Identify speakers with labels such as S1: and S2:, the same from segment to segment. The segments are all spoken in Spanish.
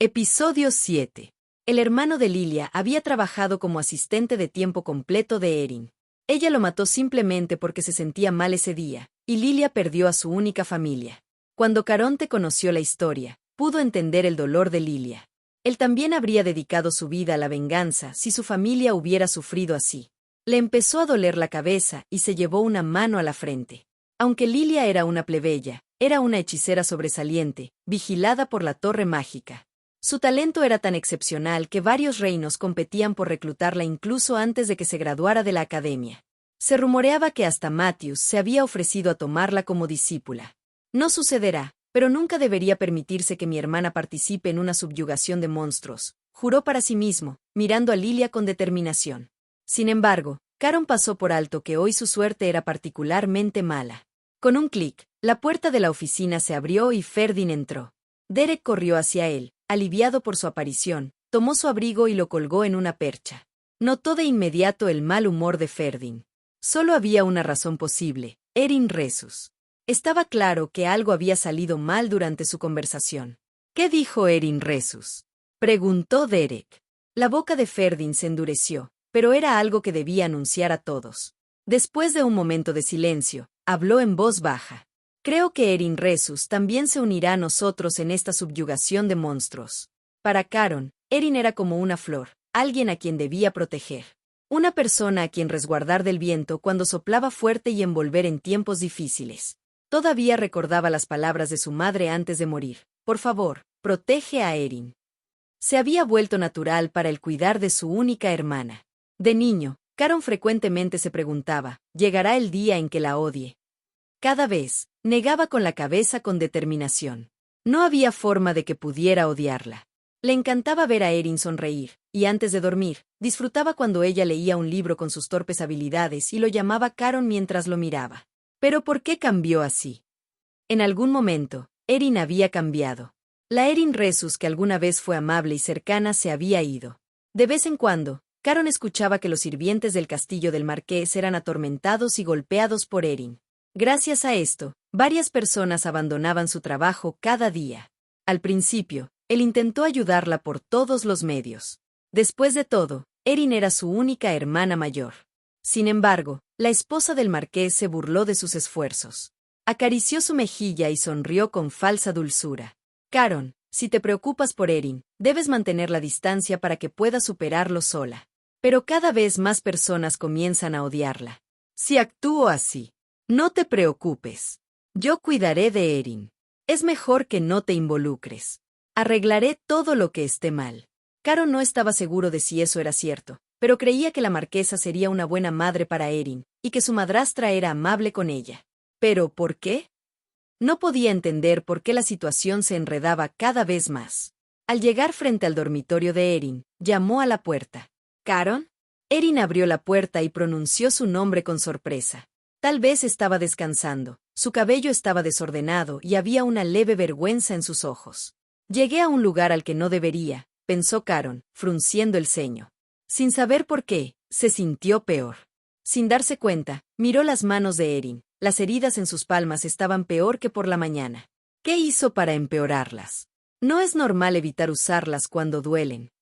S1: Episodio 7. El hermano de Lilia había trabajado como asistente de tiempo completo de Erin. Ella lo mató simplemente porque se sentía mal ese día, y Lilia perdió a su única familia. Cuando Caronte conoció la historia, pudo entender el dolor de Lilia. Él también habría dedicado su vida a la venganza si su familia hubiera sufrido así. Le empezó a doler la cabeza y se llevó una mano a la frente. Aunque Lilia era una plebeya, era una hechicera sobresaliente, vigilada por la Torre Mágica. Su talento era tan excepcional que varios reinos competían por reclutarla incluso antes de que se graduara de la academia. Se rumoreaba que hasta Matthews se había ofrecido a tomarla como discípula. No sucederá, pero nunca debería permitirse que mi hermana participe en una subyugación de monstruos, juró para sí mismo, mirando a Lilia con determinación. Sin embargo, Caron pasó por alto que hoy su suerte era particularmente mala. Con un clic, la puerta de la oficina se abrió y Ferdin entró. Derek corrió hacia él, aliviado por su aparición, tomó su abrigo y lo colgó en una percha. Notó de inmediato el mal humor de Ferdin. Solo había una razón posible: Erin Resus. Estaba claro que algo había salido mal durante su conversación. ¿Qué dijo Erin Resus?, preguntó Derek. La boca de Ferdin se endureció, pero era algo que debía anunciar a todos. Después de un momento de silencio, habló en voz baja. Creo que Erin Resus también se unirá a nosotros en esta subyugación de monstruos. Para Caron, Erin era como una flor, alguien a quien debía proteger. Una persona a quien resguardar del viento cuando soplaba fuerte y envolver en tiempos difíciles. Todavía recordaba las palabras de su madre antes de morir: por favor, protege a Erin. Se había vuelto natural para él cuidar de su única hermana. De niño, Caron frecuentemente se preguntaba: ¿llegará el día en que la odie? Cada vez, negaba con la cabeza con determinación. No había forma de que pudiera odiarla. Le encantaba ver a Erin sonreír, y antes de dormir, disfrutaba cuando ella leía un libro con sus torpes habilidades y lo llamaba Caron mientras lo miraba. ¿Pero por qué cambió así? En algún momento, Erin había cambiado. La Erin Resus que alguna vez fue amable y cercana se había ido. De vez en cuando, Caron escuchaba que los sirvientes del castillo del marqués eran atormentados y golpeados por Erin. Gracias a esto, varias personas abandonaban su trabajo cada día. Al principio, él intentó ayudarla por todos los medios. Después de todo, Erin era su única hermana mayor. Sin embargo, la esposa del marqués se burló de sus esfuerzos. Acarició su mejilla y sonrió con falsa dulzura. Caron, si te preocupas por Erin, debes mantener la distancia para que pueda superarlo sola. Pero cada vez más personas comienzan a odiarla. Si actúo así, no te preocupes. Yo cuidaré de Erin. Es mejor que no te involucres. Arreglaré todo lo que esté mal. Caron no estaba seguro de si eso era cierto, pero creía que la marquesa sería una buena madre para Erin, y que su madrastra era amable con ella. ¿Pero por qué? No podía entender por qué la situación se enredaba cada vez más. Al llegar frente al dormitorio de Erin, llamó a la puerta. ¿Caron? Erin abrió la puerta y pronunció su nombre con sorpresa. Tal vez estaba descansando, su cabello estaba desordenado y había una leve vergüenza en sus ojos. Llegué a un lugar al que no debería, pensó Caron, frunciendo el ceño. Sin saber por qué, se sintió peor. Sin darse cuenta, miró las manos de Erin. Las heridas en sus palmas estaban peor que por la mañana. ¿Qué hizo para empeorarlas? No es normal evitar usarlas cuando duelen.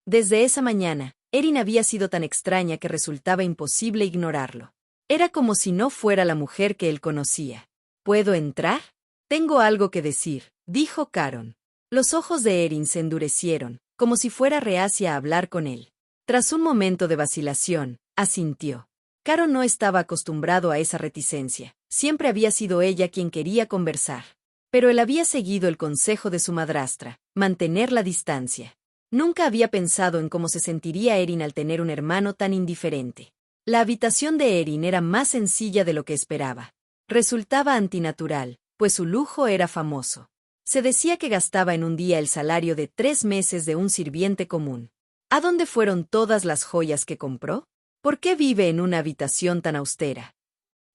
S1: Desde esa mañana, Erin había sido tan extraña que resultaba imposible ignorarlo. Era como si no fuera la mujer que él conocía. ¿Puedo entrar? Tengo algo que decir, dijo Caron. Los ojos de Erin se endurecieron, como si fuera reacia a hablar con él. Tras un momento de vacilación, asintió. Caron no estaba acostumbrado a esa reticencia, siempre había sido ella quien quería conversar. Pero él había seguido el consejo de su madrastra: mantener la distancia. Nunca había pensado en cómo se sentiría Erin al tener un hermano tan indiferente. La habitación de Erin era más sencilla de lo que esperaba. Resultaba antinatural, pues su lujo era famoso. Se decía que gastaba en un día el salario de 3 meses de un sirviente común. ¿A dónde fueron todas las joyas que compró? ¿Por qué vive en una habitación tan austera?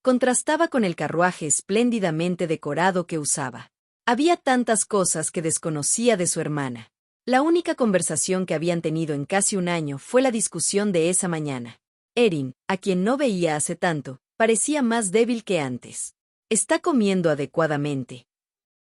S1: Contrastaba con el carruaje espléndidamente decorado que usaba. Había tantas cosas que desconocía de su hermana. La única conversación que habían tenido en casi un año fue la discusión de esa mañana. Erin, a quien no veía hace tanto, parecía más débil que antes. ¿Está comiendo adecuadamente?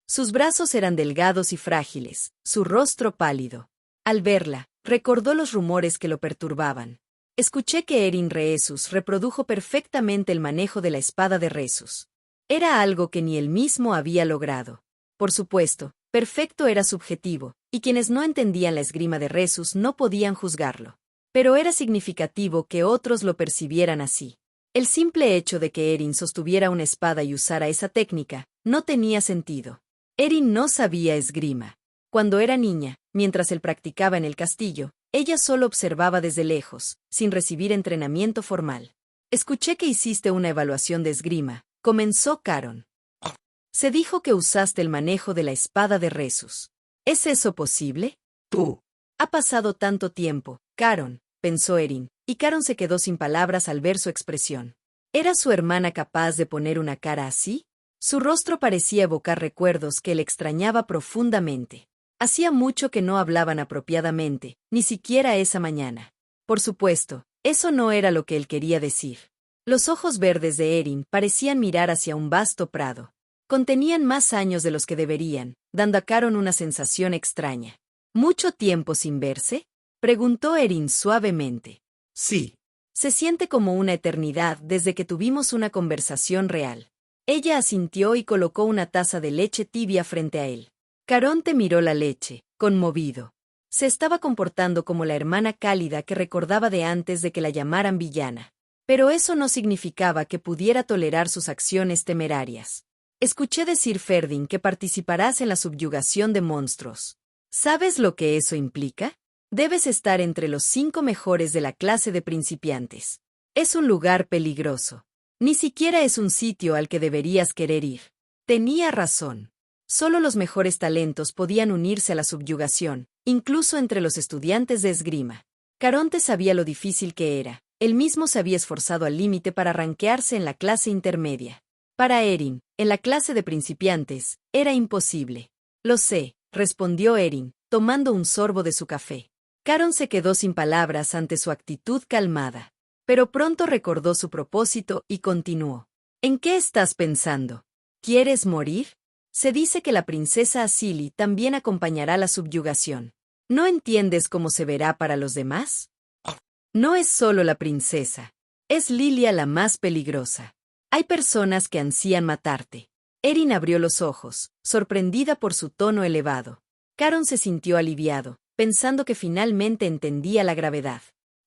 S1: Sus brazos eran delgados y frágiles, su rostro pálido. Al verla, recordó los rumores que lo perturbaban. Escuché que Erin Rhesus reprodujo perfectamente el manejo de la espada de Rhesus. Era algo que ni él mismo había logrado. Por supuesto, perfecto era subjetivo, y quienes no entendían la esgrima de Rhesus no podían juzgarlo. Pero era significativo que otros lo percibieran así. El simple hecho de que Erin sostuviera una espada y usara esa técnica, no tenía sentido. Erin no sabía esgrima. Cuando era niña, mientras él practicaba en el castillo, ella solo observaba desde lejos, sin recibir entrenamiento formal. Escuché que hiciste una evaluación de esgrima, comenzó Caron. Se dijo que usaste el manejo de la espada de Rhesus. ¿Es eso posible?
S2: Tú.
S1: Ha pasado tanto tiempo, Caron, pensó Erin, y Caron se quedó sin palabras al ver su expresión. ¿Era su hermana capaz de poner una cara así? Su rostro parecía evocar recuerdos que él extrañaba profundamente. Hacía mucho que no hablaban apropiadamente, ni siquiera esa mañana. Por supuesto, eso no era lo que él quería decir. Los ojos verdes de Erin parecían mirar hacia un vasto prado. Contenían más años de los que deberían, dando a Caron una sensación extraña. ¿Mucho tiempo sin verse? Preguntó Erin suavemente.
S2: Sí.
S1: Se siente como una eternidad desde que tuvimos una conversación real. Ella asintió y colocó una taza de leche tibia frente a él. Caronte miró la leche, conmovido. Se estaba comportando como la hermana cálida que recordaba de antes de que la llamaran villana. Pero eso no significaba que pudiera tolerar sus acciones temerarias. Escuché decir Ferdin que participarás en la subyugación de monstruos. ¿Sabes lo que eso implica? Debes estar entre los 5 mejores de la clase de principiantes. Es un lugar peligroso. Ni siquiera es un sitio al que deberías querer ir. Tenía razón. Solo los mejores talentos podían unirse a la subyugación, incluso entre los estudiantes de esgrima. Caronte sabía lo difícil que era. Él mismo se había esforzado al límite para ranquearse en la clase intermedia. Para Erin, en la clase de principiantes, era imposible. Lo sé, respondió Erin, tomando un sorbo de su café. Caron se quedó sin palabras ante su actitud calmada. Pero pronto recordó su propósito y continuó. ¿En qué estás pensando? ¿Quieres morir? Se dice que la princesa Asili también acompañará la subyugación. ¿No entiendes cómo se verá para los demás? No es solo la princesa. Es Lilia la más peligrosa. Hay personas que ansían matarte. Erin abrió los ojos, sorprendida por su tono elevado. Caron se sintió aliviado, pensando que finalmente entendía la gravedad.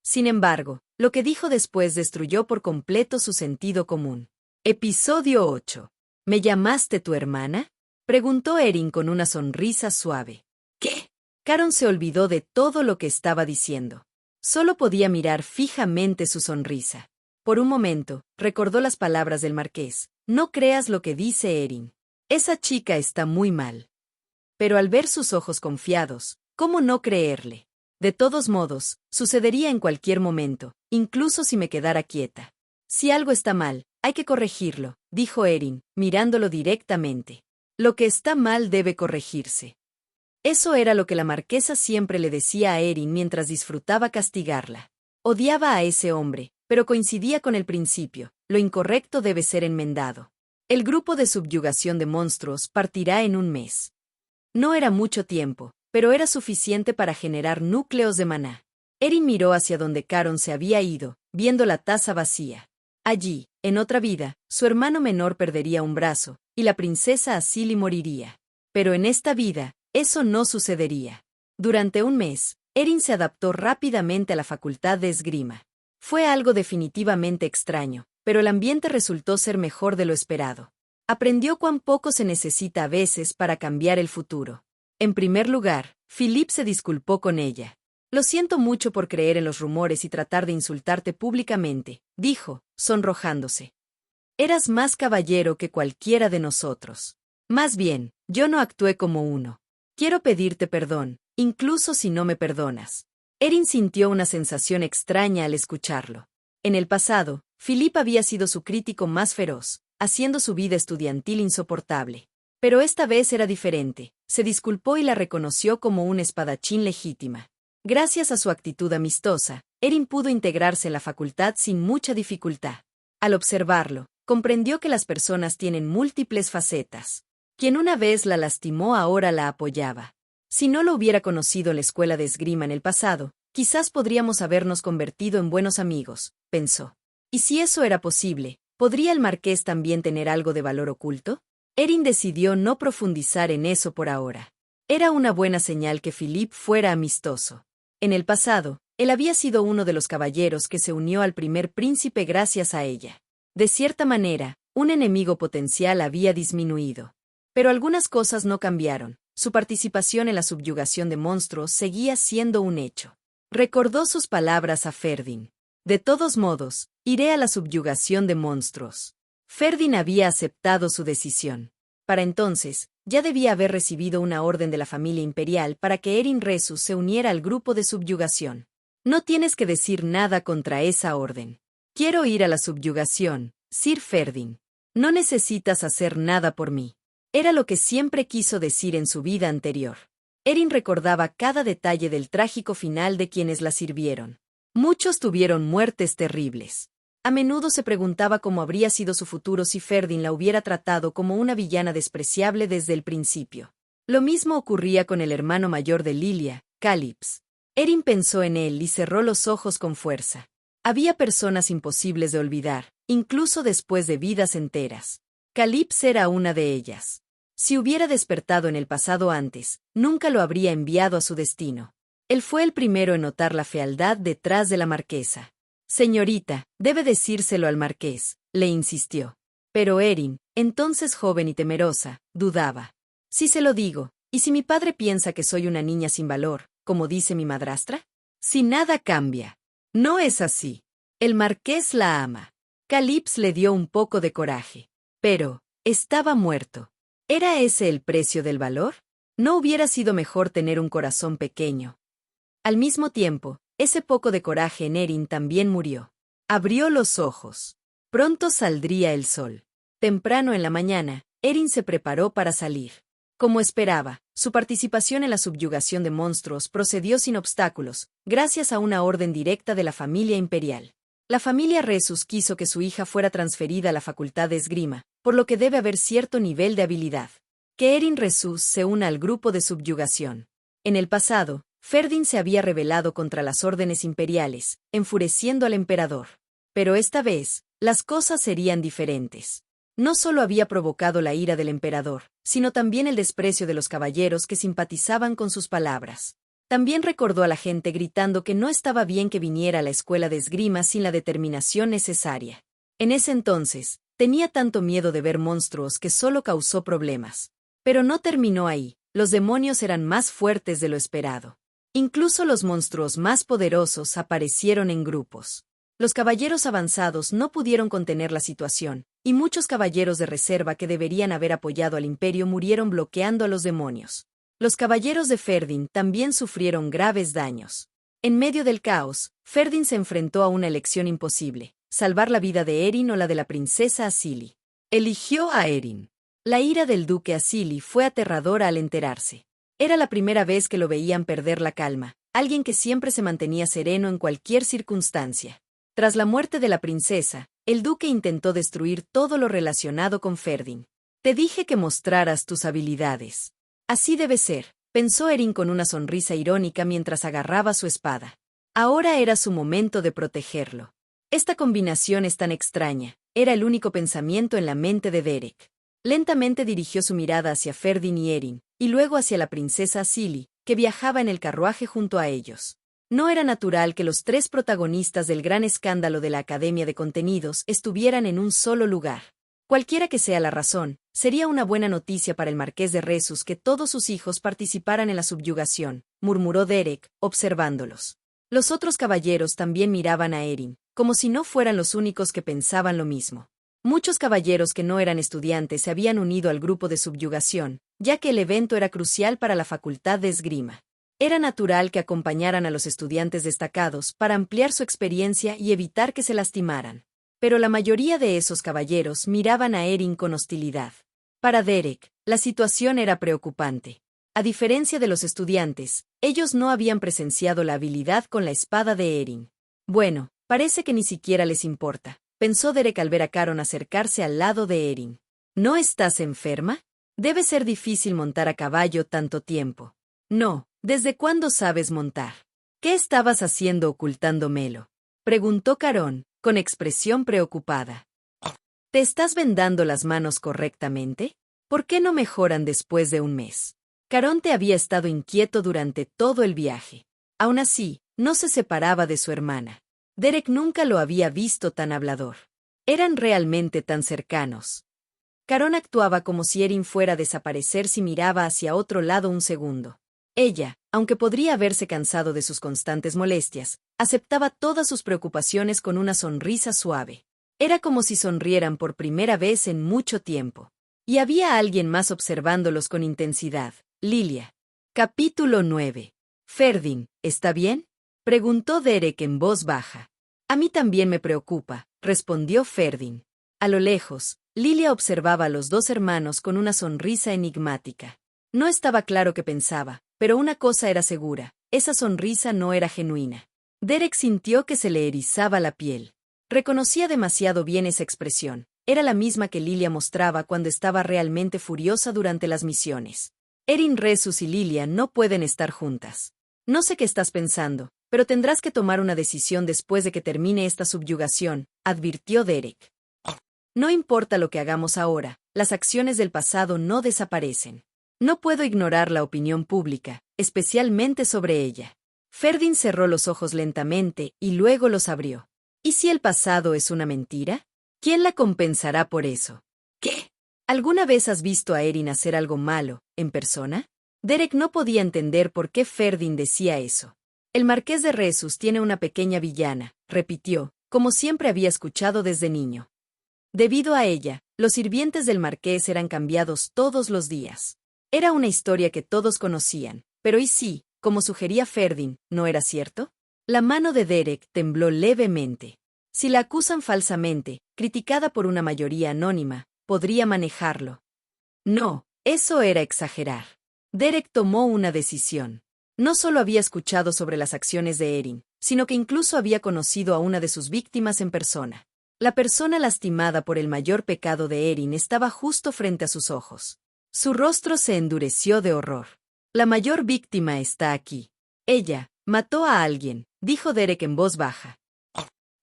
S1: Sin embargo, lo que dijo después destruyó por completo su sentido común. Episodio 8. ¿Me llamaste tu hermana? Preguntó Erin con una sonrisa suave.
S2: ¿Qué?
S1: Caron se olvidó de todo lo que estaba diciendo. Solo podía mirar fijamente su sonrisa. Por un momento, recordó las palabras del marqués. No creas lo que dice Erin. Esa chica está muy mal. Pero al ver sus ojos confiados, ¿cómo no creerle? De todos modos, sucedería en cualquier momento, incluso si me quedara quieta. Si algo está mal, hay que corregirlo, dijo Erin, mirándolo directamente. Lo que está mal debe corregirse. Eso era lo que la marquesa siempre le decía a Erin mientras disfrutaba castigarla. Odiaba a ese hombre, pero coincidía con el principio, lo incorrecto debe ser enmendado. El grupo de subyugación de monstruos partirá en un mes. No era mucho tiempo, pero era suficiente para generar núcleos de maná. Erin miró hacia donde Caron se había ido, viendo la taza vacía. Allí, en otra vida, su hermano menor perdería un brazo, y la princesa Asili moriría. Pero en esta vida, eso no sucedería. Durante un mes, Erin se adaptó rápidamente a la facultad de esgrima. Fue algo definitivamente extraño, pero el ambiente resultó ser mejor de lo esperado. Aprendió cuán poco se necesita a veces para cambiar el futuro. En primer lugar, Philippe se disculpó con ella. Lo siento mucho por creer en los rumores y tratar de insultarte públicamente, dijo, sonrojándose. Eras más caballero que cualquiera de nosotros. Más bien, yo no actué como uno. Quiero pedirte perdón, incluso si no me perdonas. Erin sintió una sensación extraña al escucharlo. En el pasado, Philippe había sido su crítico más feroz, haciendo su vida estudiantil insoportable. Pero esta vez era diferente, se disculpó y la reconoció como un espadachín legítima. Gracias a su actitud amistosa, Erin pudo integrarse en la facultad sin mucha dificultad. Al observarlo, comprendió que las personas tienen múltiples facetas. Quien una vez la lastimó ahora la apoyaba. Si no lo hubiera conocido en la escuela de esgrima en el pasado, quizás podríamos habernos convertido en buenos amigos, pensó. ¿Y si eso era posible, podría el marqués también tener algo de valor oculto? Erin decidió no profundizar en eso por ahora. Era una buena señal que Philippe fuera amistoso. En el pasado, él había sido uno de los caballeros que se unió al primer príncipe gracias a ella. De cierta manera, un enemigo potencial había disminuido. Pero algunas cosas no cambiaron. Su participación en la subyugación de monstruos seguía siendo un hecho. Recordó sus palabras a Ferdin. De todos modos, iré a la subyugación de monstruos. Ferdin había aceptado su decisión. Para entonces, ya debía haber recibido una orden de la familia imperial para que Erin Resus se uniera al grupo de subyugación. No tienes que decir nada contra esa orden. Quiero ir a la subyugación, Sir Ferdin. No necesitas hacer nada por mí. Era lo que siempre quiso decir en su vida anterior. Erin recordaba cada detalle del trágico final de quienes la sirvieron. Muchos tuvieron muertes terribles. A menudo se preguntaba cómo habría sido su futuro si Ferdin la hubiera tratado como una villana despreciable desde el principio. Lo mismo ocurría con el hermano mayor de Lilia, Calypso. Erin pensó en él y cerró los ojos con fuerza. Había personas imposibles de olvidar, incluso después de vidas enteras. Calypso era una de ellas. Si hubiera despertado en el pasado antes, nunca lo habría enviado a su destino. Él fue el primero en notar la fealdad detrás de la marquesa. Señorita, debe decírselo al marqués, le insistió. Pero Erin, entonces joven y temerosa, dudaba. Si se lo digo, ¿y si mi padre piensa que soy una niña sin valor, como dice mi madrastra? Si nada cambia. No es así. El marqués la ama. Calypso le dio un poco de coraje. Pero, estaba muerto. ¿Era ese el precio del valor? ¿No hubiera sido mejor tener un corazón pequeño? Al mismo tiempo, ese poco de coraje en Erin también murió. Abrió los ojos. Pronto saldría el sol. Temprano en la mañana, Erin se preparó para salir. Como esperaba, su participación en la subyugación de monstruos procedió sin obstáculos, gracias a una orden directa de la familia imperial. La familia Resus quiso que su hija fuera transferida a la facultad de esgrima, por lo que debe haber cierto nivel de habilidad. Que Erin Resus se una al grupo de subyugación. En el pasado, Ferdin se había rebelado contra las órdenes imperiales, enfureciendo al emperador. Pero esta vez, las cosas serían diferentes. No solo había provocado la ira del emperador, sino también el desprecio de los caballeros que simpatizaban con sus palabras. También recordó a la gente gritando que no estaba bien que viniera a la escuela de esgrima sin la determinación necesaria. En ese entonces, tenía tanto miedo de ver monstruos que solo causó problemas. Pero no terminó ahí, los demonios eran más fuertes de lo esperado. Incluso los monstruos más poderosos aparecieron en grupos. Los caballeros avanzados no pudieron contener la situación, y muchos caballeros de reserva que deberían haber apoyado al imperio murieron bloqueando a los demonios. Los caballeros de Ferdin también sufrieron graves daños. En medio del caos, Ferdin se enfrentó a una elección imposible: salvar la vida de Erin o la de la princesa Asili. Eligió a Erin. La ira del duque Asili fue aterradora al enterarse. Era la primera vez que lo veían perder la calma, alguien que siempre se mantenía sereno en cualquier circunstancia. Tras la muerte de la princesa, el duque intentó destruir todo lo relacionado con Ferdin. Te dije que mostraras tus habilidades. Así debe ser, pensó Erin con una sonrisa irónica mientras agarraba su espada. Ahora era su momento de protegerlo. Esta combinación es tan extraña, era el único pensamiento en la mente de Derek. Lentamente dirigió su mirada hacia Ferdin y Erin, y luego hacia la princesa Asili, que viajaba en el carruaje junto a ellos. No era natural que los tres protagonistas del gran escándalo de la Academia de Contenidos estuvieran en un solo lugar. Cualquiera que sea la razón, sería una buena noticia para el marqués de Resus que todos sus hijos participaran en la subyugación, murmuró Derek, observándolos. Los otros caballeros también miraban a Erin, como si no fueran los únicos que pensaban lo mismo. Muchos caballeros que no eran estudiantes se habían unido al grupo de subyugación, ya que el evento era crucial para la facultad de esgrima. Era natural que acompañaran a los estudiantes destacados para ampliar su experiencia y evitar que se lastimaran. Pero la mayoría de esos caballeros miraban a Erin con hostilidad. Para Derek, la situación era preocupante. A diferencia de los estudiantes, ellos no habían presenciado la habilidad con la espada de Erin. Bueno, parece que ni siquiera les importa, pensó Derek al ver a Caron acercarse al lado de Erin. ¿No estás enferma? Debe ser difícil montar a caballo tanto tiempo. No, ¿desde cuándo sabes montar? ¿Qué estabas haciendo ocultándomelo? Preguntó Carón, con expresión preocupada. ¿Te estás vendando las manos correctamente? ¿Por qué no mejoran después de un mes? Caronte había estado inquieto durante todo el viaje. Aún así, no se separaba de su hermana. Derek nunca lo había visto tan hablador. Eran realmente tan cercanos. Carón actuaba como si Erin fuera a desaparecer si miraba hacia otro lado un segundo. Ella, aunque podría haberse cansado de sus constantes molestias, aceptaba todas sus preocupaciones con una sonrisa suave. Era como si sonrieran por primera vez en mucho tiempo. Y había alguien más observándolos con intensidad, Lilia. Capítulo 9. Ferdin, ¿está bien? Preguntó Derek en voz baja. A mí también me preocupa, respondió Ferdin. A lo lejos, Lilia observaba a los dos hermanos con una sonrisa enigmática. No estaba claro qué pensaba, pero una cosa era segura, esa sonrisa no era genuina. Derek sintió que se le erizaba la piel. Reconocía demasiado bien esa expresión. Era la misma que Lilia mostraba cuando estaba realmente furiosa durante las misiones. Erin Resus y Lilia no pueden estar juntas. No sé qué estás pensando, pero tendrás que tomar una decisión después de que termine esta subyugación, advirtió Derek. No importa lo que hagamos ahora, las acciones del pasado no desaparecen. No puedo ignorar la opinión pública, especialmente sobre ella. Ferdin cerró los ojos lentamente y luego los abrió. ¿Y si el pasado es una mentira? ¿Quién la compensará por eso? ¿Qué? ¿Alguna vez has visto a Erin hacer algo malo, en persona? Derek no podía entender por qué Ferdin decía eso. El marqués de Resus tiene una pequeña villana, repitió, como siempre había escuchado desde niño. Debido a ella, los sirvientes del marqués eran cambiados todos los días. Era una historia que todos conocían, pero ¿y si, como sugería Ferdin, no era cierto? La mano de Derek tembló levemente. Si la acusan falsamente, criticada por una mayoría anónima, podría manejarlo. No, eso era exagerar. Derek tomó una decisión. No solo había escuchado sobre las acciones de Erin, sino que incluso había conocido a una de sus víctimas en persona. La persona lastimada por el mayor pecado de Erin estaba justo frente a sus ojos. Su rostro se endureció de horror. La mayor víctima está aquí. Ella mató a alguien, dijo Derek en voz baja.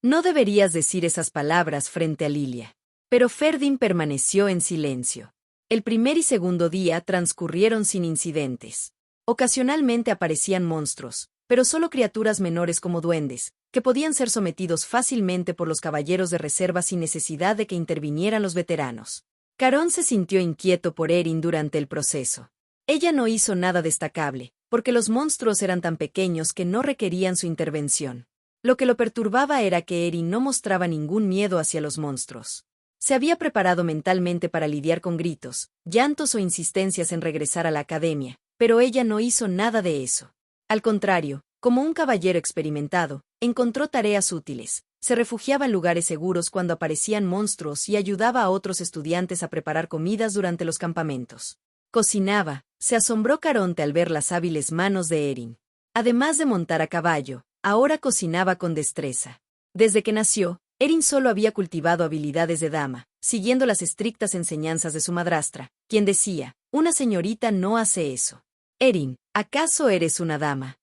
S1: No deberías decir esas palabras frente a Lilia. Pero Ferdin permaneció en silencio. El primer y segundo día transcurrieron sin incidentes. Ocasionalmente aparecían monstruos, pero solo criaturas menores como duendes, que podían ser sometidos fácilmente por los caballeros de reserva sin necesidad de que intervinieran los veteranos. Carón se sintió inquieto por Erin durante el proceso. Ella no hizo nada destacable, porque los monstruos eran tan pequeños que no requerían su intervención. Lo que lo perturbaba era que Erin no mostraba ningún miedo hacia los monstruos. Se había preparado mentalmente para lidiar con gritos, llantos o insistencias en regresar a la academia, pero ella no hizo nada de eso. Al contrario, como un caballero experimentado, encontró tareas útiles, se refugiaba en lugares seguros cuando aparecían monstruos y ayudaba a otros estudiantes a preparar comidas durante los campamentos. Cocinaba, se asombró Caronte al ver las hábiles manos de Erin. Además de montar a caballo, ahora cocinaba con destreza. Desde que nació, Erin solo había cultivado habilidades de dama, siguiendo las estrictas enseñanzas de su madrastra, quien decía, una señorita no hace eso. Erin, ¿acaso eres una dama?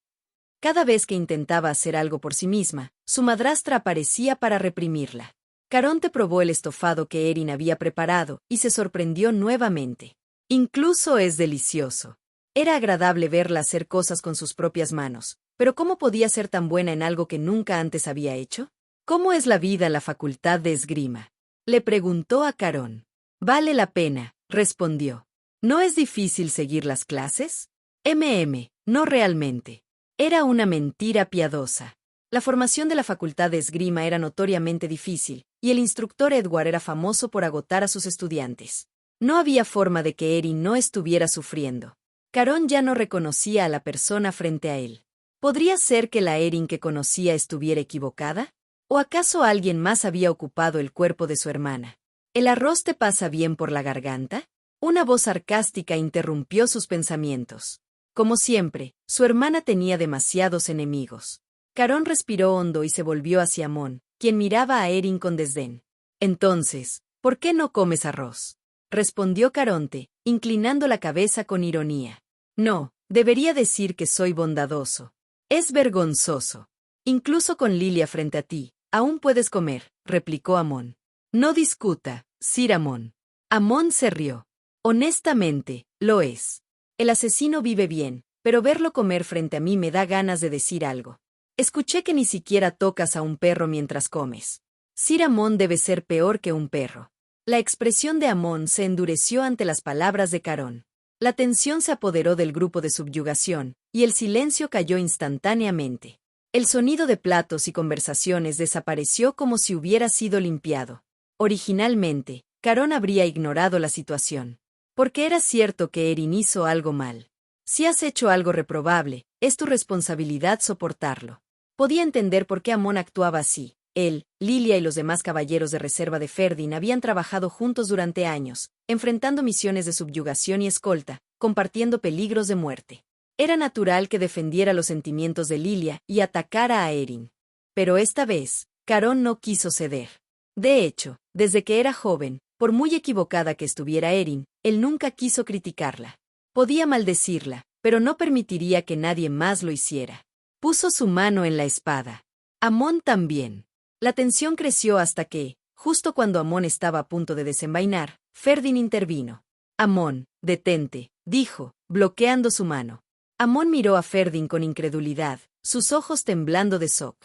S1: Cada vez que intentaba hacer algo por sí misma, su madrastra aparecía para reprimirla. Caronte probó el estofado que Erin había preparado y se sorprendió nuevamente. Incluso es delicioso. Era agradable verla hacer cosas con sus propias manos, pero ¿cómo podía ser tan buena en algo que nunca antes había hecho? ¿Cómo es la vida en la facultad de esgrima? Le preguntó a Carón. Vale la pena, respondió. ¿No es difícil seguir las clases? No realmente. Era una mentira piadosa. La formación de la facultad de esgrima era notoriamente difícil, y el instructor Edward era famoso por agotar a sus estudiantes. No había forma de que Erin no estuviera sufriendo. Carón ya no reconocía a la persona frente a él. ¿Podría ser que la Erin que conocía estuviera equivocada? ¿O acaso alguien más había ocupado el cuerpo de su hermana? ¿El arroz te pasa bien por la garganta? Una voz sarcástica interrumpió sus pensamientos. Como siempre, su hermana tenía demasiados enemigos. Carón respiró hondo y se volvió hacia Mon, quien miraba a Erin con desdén. Entonces, ¿por qué no comes arroz? Respondió Caronte, inclinando la cabeza con ironía. No, debería decir que soy bondadoso. Es vergonzoso. Incluso con Lilia frente a ti, aún puedes comer, replicó Amon. No discuta, Sir Amon. Amon se rió. Honestamente, lo es. El asesino vive bien, pero verlo comer frente a mí me da ganas de decir algo. Escuché que ni siquiera tocas a un perro mientras comes. Sir Amon debe ser peor que un perro. La expresión de Amon se endureció ante las palabras de Carón. La tensión se apoderó del grupo de subyugación, y el silencio cayó instantáneamente. El sonido de platos y conversaciones desapareció como si hubiera sido limpiado. Originalmente, Carón habría ignorado la situación. Porque era cierto que Erin hizo algo mal. Si has hecho algo reprobable, es tu responsabilidad soportarlo. Podía entender por qué Amon actuaba así. Él, Lilia y los demás caballeros de reserva de Ferdin habían trabajado juntos durante años, enfrentando misiones de subyugación y escolta, compartiendo peligros de muerte. Era natural que defendiera los sentimientos de Lilia y atacara a Erin. Pero esta vez, Carón no quiso ceder. De hecho, desde que era joven, por muy equivocada que estuviera Erin, él nunca quiso criticarla. Podía maldecirla, pero no permitiría que nadie más lo hiciera. Puso su mano en la espada. Amon también. La tensión creció hasta que, justo cuando Amon estaba a punto de desenvainar, Ferdin intervino. Amon, detente, dijo, bloqueando su mano. Amon miró a Ferdin con incredulidad, sus ojos temblando de shock.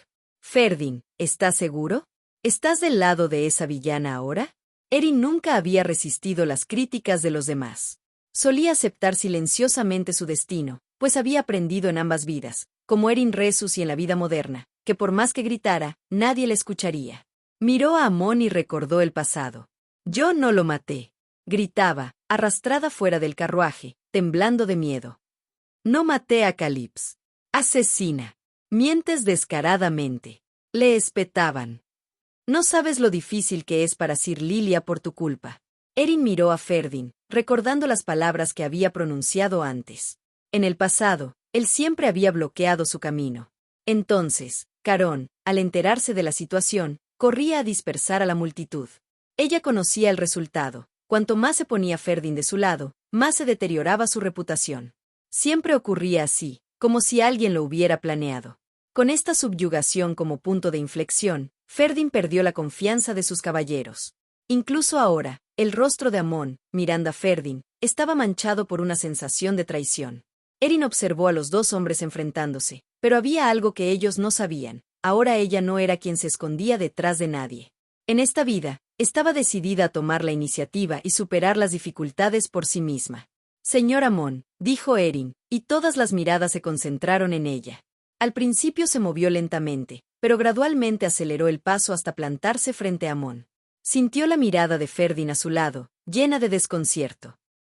S1: Ferdin, ¿estás seguro? ¿Estás del lado de esa villana ahora? Erin nunca había resistido las críticas de los demás. Solía aceptar silenciosamente su destino, pues había aprendido en ambas vidas, como Erin Resus y en la vida moderna, que por más que gritara, nadie le escucharía. Miró a Amon y recordó el pasado. Yo no lo maté. Gritaba, arrastrada fuera del carruaje, temblando de miedo. No maté a Calypso. Asesina. Mientes descaradamente. Le espetaban. No sabes lo difícil que es para Sir Lilia por tu culpa. Erin miró a Ferdin, recordando las palabras que había pronunciado antes. En el pasado, él siempre había bloqueado su camino. Entonces, Carón, al enterarse de la situación, corría a dispersar a la multitud. Ella conocía el resultado. Cuanto más se ponía Ferdin de su lado, más se deterioraba su reputación. Siempre ocurría así, como si alguien lo hubiera planeado. Con esta subyugación como punto de inflexión, Ferdin perdió la confianza de sus caballeros. Incluso ahora, el rostro de Amon, mirando a Ferdin, estaba manchado por una sensación de traición. Erin observó a los dos hombres enfrentándose, pero había algo que ellos no sabían. Ahora ella no era quien se escondía detrás de nadie. En esta vida, estaba decidida a tomar la iniciativa y superar las dificultades por sí misma. Señor Amon, dijo Erin, y todas las miradas se concentraron en ella. Al principio se movió lentamente, pero gradualmente aceleró el paso hasta plantarse frente a Amon. Sintió la mirada de Ferdin a su lado, llena de desconcierto.